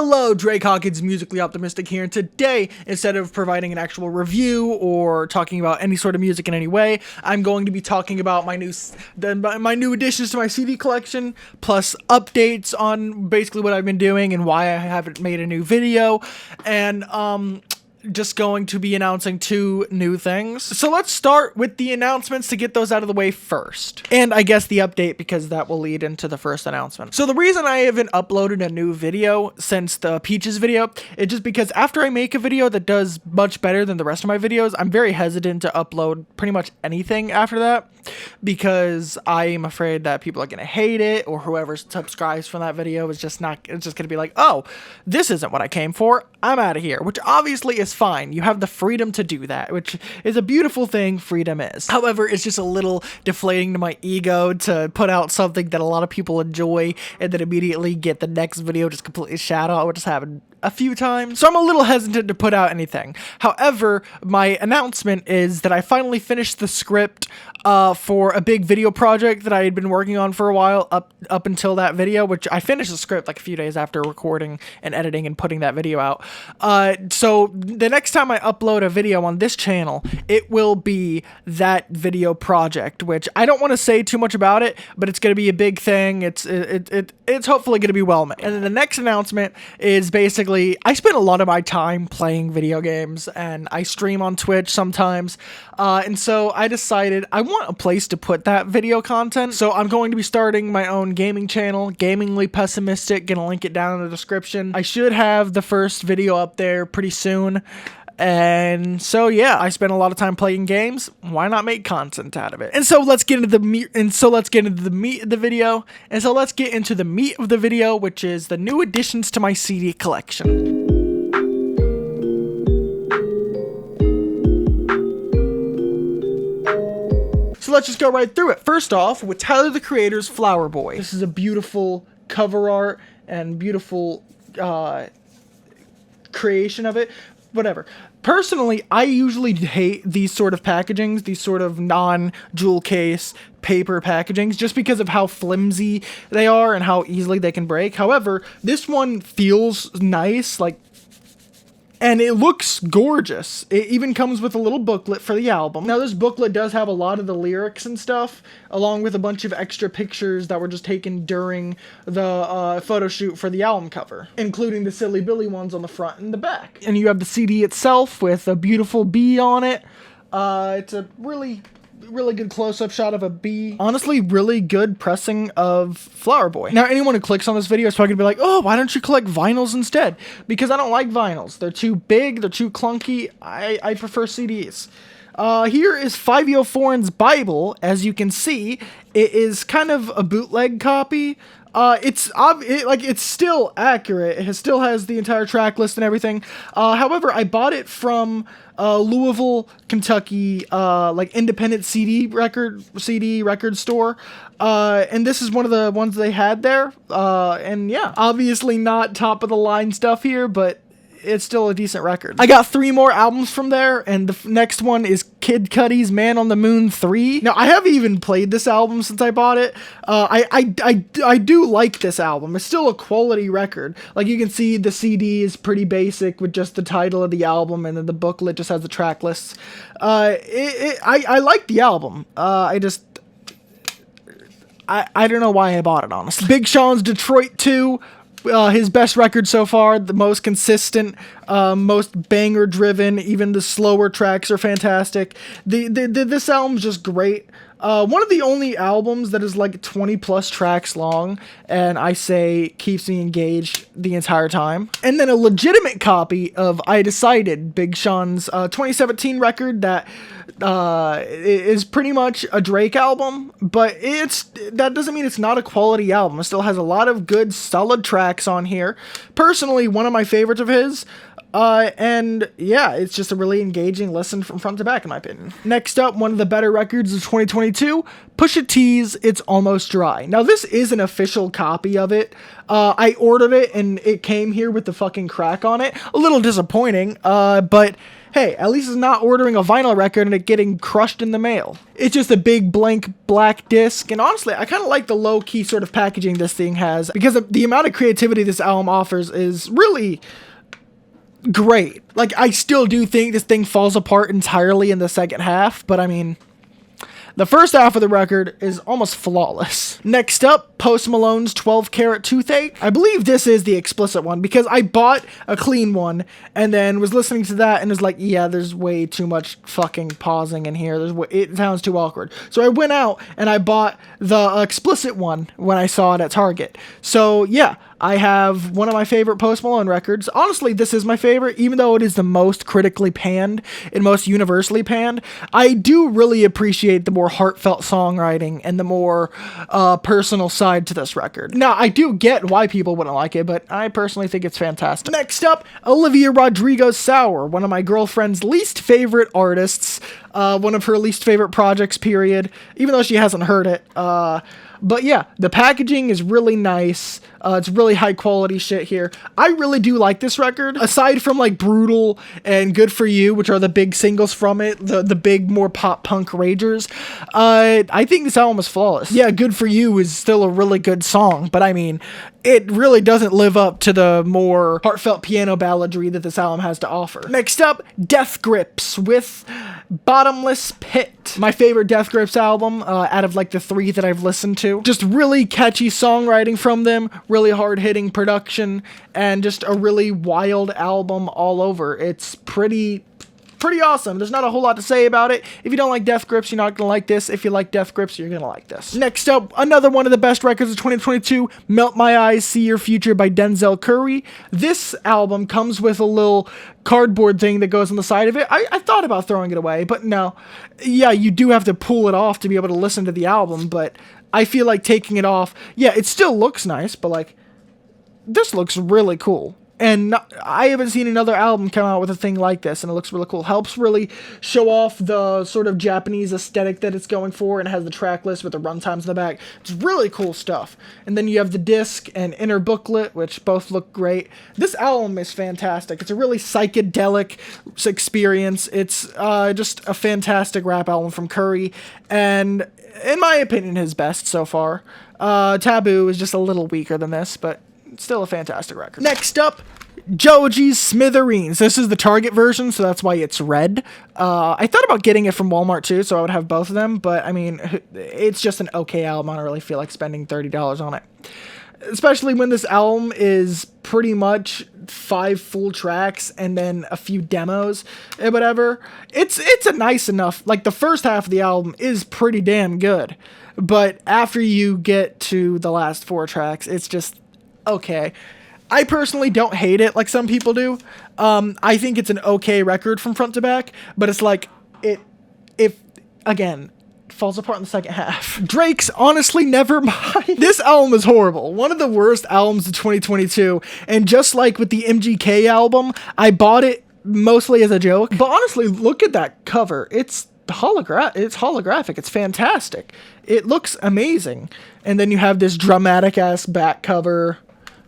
Hello, Drake Hawkins, Musically Optimistic here, and today, instead of providing an actual review or talking about any sort of music in any way, I'm going to be talking about my new additions to my CD collection, plus updates on basically what I've been doing and why I haven't made a new video, and just going to be announcing 2 new things. So let's start with the announcements to get those out of the way first. And I guess the update, because that will lead into the first announcement. So the reason I haven't uploaded a new video since the Peaches video is just because after I make a video that does much better than the rest of my videos, I'm very hesitant to upload pretty much anything after that, because I'm afraid that people are gonna hate it, or whoever subscribes from that video is just gonna be like, oh, this isn't what I came for, I'm out of here, which obviously is fine. You have the freedom to do that, which is a beautiful thing. Freedom is. However, it's just a little deflating to my ego to put out something that a lot of people enjoy and then immediately get the next video just completely shadow out, which has happened a few times. So I'm a little hesitant to put out anything. However, my announcement is that I finally finished the script for a big video project that I had been working on for a while up until that video, which I finished the script like a few days after recording and editing and putting that video out. So the next time I upload a video on this channel, it will be that video project, which I don't want to say too much about it, but it's going to be a big thing. It's hopefully going to be well made. And then the next announcement is basically, I spend a lot of my time playing video games, and I stream on Twitch sometimes, and so I decided I want a place to put that video content, so I'm going to be starting my own gaming channel, Gamingly Pessimistic. Gonna link it down in the description. I should have the first video up there pretty soon. And so yeah, I spend a lot of time playing games. Why not make content out of it? And so let's get into the meat. And so let's get into the meat of the video. And so let's get into the meat of the video, which is the new additions to my CD collection. So let's just go right through it. First off, with Tyler the Creator's Flower Boy. This is a beautiful cover art and beautiful creation of it. Whatever. Personally, I usually hate these sort of packagings, these sort of non-jewel case paper packagings, just because of how flimsy they are and how easily they can break. However, this one feels nice, and it looks gorgeous. It even comes with a little booklet for the album. Now, this booklet does have a lot of the lyrics and stuff, along with a bunch of extra pictures that were just taken during the photo shoot for the album cover, including the Silly Billy ones on the front and the back. And you have the CD itself with a beautiful bee on it. It's a really good close-up shot of a bee. Honestly, really good pressing of Flower Boy. Now, anyone who clicks on this video is probably gonna be like, oh, why don't you collect vinyls instead? Because I don't like vinyls. They're too big, they're too clunky. I prefer CDs. Here is 504's Bible. As you can see, it is kind of a bootleg copy. It's still accurate. It still has the entire track list and everything. However, I bought it from Louisville, Kentucky, independent CD record store. And this is one of the ones they had there. And yeah, obviously not top of the line stuff here, but it's still a decent record. I got 3 more albums from there, and the next one is Kid Cudi's Man on the Moon 3. Now, I haven't even played this album since I bought it. I do like this album. It's still a quality record. Like, you can see the CD is pretty basic with just the title of the album, and then the booklet just has the track lists. I like the album. I don't know why I bought it, honestly. Big Sean's Detroit 2. His best record so far, the most consistent, most banger-driven. Even the slower tracks are fantastic. This album's just great. One of the only albums that is like 20+ tracks long, and I say keeps me engaged the entire time. And then a legitimate copy of I Decided, Big Sean's 2017 record that is pretty much a Drake album, but that doesn't mean it's not a quality album. It still has a lot of good, solid tracks on here. Personally, one of my favorites of his And yeah, it's just a really engaging listen from front to back, in my opinion. Next up, one of the better records of 2022, Pusha T's It's Almost Dry. Now, this is an official copy of it. I ordered it and it came here with the fucking crack on it. A little disappointing, but hey, at least it's not ordering a vinyl record and it getting crushed in the mail. It's just a big blank black disc, and honestly, I kind of like the low-key sort of packaging this thing has, because the amount of creativity this album offers is really great. Like, I still do think this thing falls apart entirely in the second half, but I mean, the first half of the record is almost flawless. Next up, Post Malone's 12 Karat Toothache. I believe this is the explicit one, because I bought a clean one and then was listening to that and was like, yeah, there's way too much fucking pausing in here. It sounds too awkward. So I went out and I bought the explicit one when I saw it at Target. So yeah, I have one of my favorite Post Malone records. Honestly, this is my favorite, even though it is the most critically panned and most universally panned. I do really appreciate the more heartfelt songwriting and the more personal side to this record. Now, I do get why people wouldn't like it, but I personally think it's fantastic. Next up, Olivia Rodrigo's Sour, one of my girlfriend's least favorite artists, one of her least favorite projects, period, even though she hasn't heard it. But yeah, the packaging is really nice. It's really high quality shit here. I really do like this record. Aside from like Brutal and Good For You, which are the big singles from it, the big more pop punk ragers, I think this album is flawless. Yeah, Good For You is still a really good song, but I mean, it really doesn't live up to the more heartfelt piano balladry that this album has to offer. Next up, Death Grips with Bottomless Pit. My favorite Death Grips album out of like the 3 that I've listened to. Just really catchy songwriting from them, really hard-hitting production, and just a really wild album all over. It's pretty awesome. There's not a whole lot to say about it. If you don't like Death Grips, you're not gonna like this. If you like Death Grips, you're gonna like this. Next up, another one of the best records of 2022, Melt My Eyes, See Your Future by Denzel Curry. This album comes with a little cardboard thing that goes on the side of it. I thought about throwing it away, but no. Yeah, you do have to pull it off to be able to listen to the album, but I feel like taking it off, yeah, it still looks nice, but like, this looks really cool. And I haven't seen another album come out with a thing like this, and it looks really cool. Helps really show off the sort of Japanese aesthetic that it's going for, and it has the track list with the runtimes in the back. It's really cool stuff. And then you have the disc and inner booklet, which both look great. This album is fantastic. It's a really psychedelic experience. It's just a fantastic rap album from Curry, and in my opinion, his best so far. Taboo is just a little weaker than this, but still a fantastic record. Next up, Joji's Smithereens. This is the Target version, so that's why it's red. I thought about getting it from Walmart too, so I would have both of them, but I mean, it's just an okay album. I don't really feel like spending $30 on it. Especially when this album is pretty much 5 full tracks and then a few demos and whatever. It's a nice enough, like the first half of the album is pretty damn good, but after you get to the last 4 tracks, it's just okay. I personally don't hate it like some people do. I think it's an okay record from front to back, but it's like, if again, falls apart in the second half. Drake's Honestly Nevermind. This album is horrible. One of the worst albums of 2022. And just like with the MGK album, I bought it mostly as a joke. But honestly, look at that cover. It's holographic. It's fantastic. It looks amazing. And then you have this dramatic ass back cover.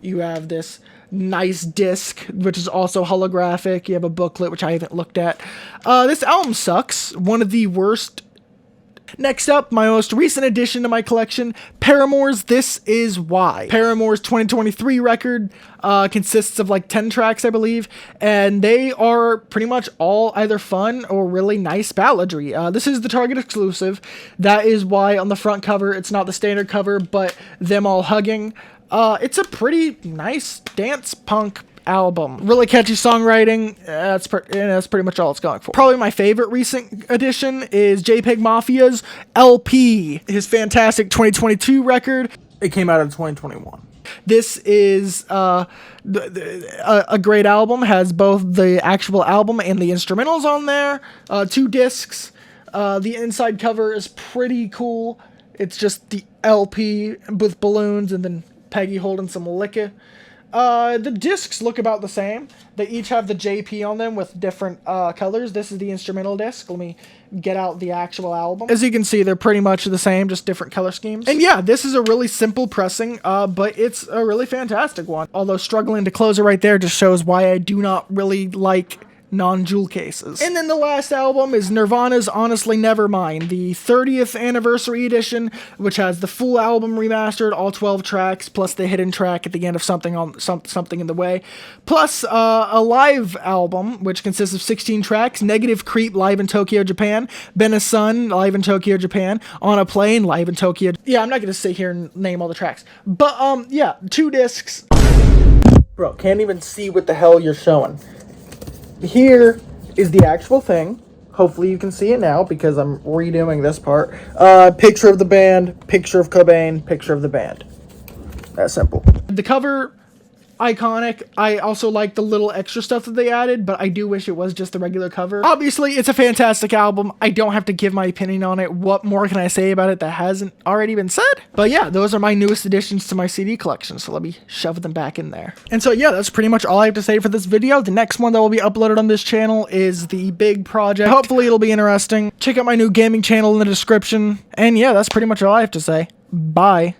You have this nice disc, which is also holographic. You have a booklet, which I haven't looked at. This album sucks. One of the worst. Next up, my most recent addition to my collection, Paramore's This Is Why. Paramore's 2023 record consists of like 10 tracks, I believe, and they are pretty much all either fun or really nice balladry. This is the Target exclusive. That is why on the front cover, it's not the standard cover, but them all hugging. It's a pretty nice dance punk album. Really catchy songwriting. That's pretty much all it's going for. Probably my favorite recent addition is JPEG Mafia's LP, his fantastic 2022 record. It came out in 2021. This is a great album. Has both the actual album and the instrumentals on there. 2 discs. The inside cover is pretty cool. It's just the LP with balloons and then Peggy holding some liquor. The discs look about the same. They each have the JP on them with different colors. This is the instrumental disc. Let me get out the actual album. As you can see, they're pretty much the same, just different color schemes. And yeah, this is a really simple pressing, but it's a really fantastic one. Although struggling to close it right there just shows why I do not really like non-jewel cases. And then the last album is Nirvana's Honestly Nevermind, the 30th anniversary edition, which has the full album remastered, all 12 tracks, plus the hidden track at the end of Something in the Way, plus a live album, which consists of 16 tracks, Negative Creep live in Tokyo, Japan, Ben a Sun live in Tokyo, Japan, On a Plane live in Tokyo. Yeah, I'm not gonna sit here and name all the tracks, but yeah, 2 discs. Bro, can't even see what the hell you're showing. Here is the actual thing. Hopefully you can see it now because I'm redoing this part. Picture of the band, picture of Cobain, picture of the band. That's simple. The cover, iconic. I also like the little extra stuff that they added, but I do wish it was just the regular cover. Obviously, it's a fantastic album. I don't have to give my opinion on it. What more can I say about it that hasn't already been said? But yeah, those are my newest additions to my CD collection, so let me shove them back in there. And so yeah, that's pretty much all I have to say for this video. The next one that will be uploaded on this channel is the big project. Hopefully it'll be interesting. Check out my new gaming channel in the description. And yeah, that's pretty much all I have to say. Bye.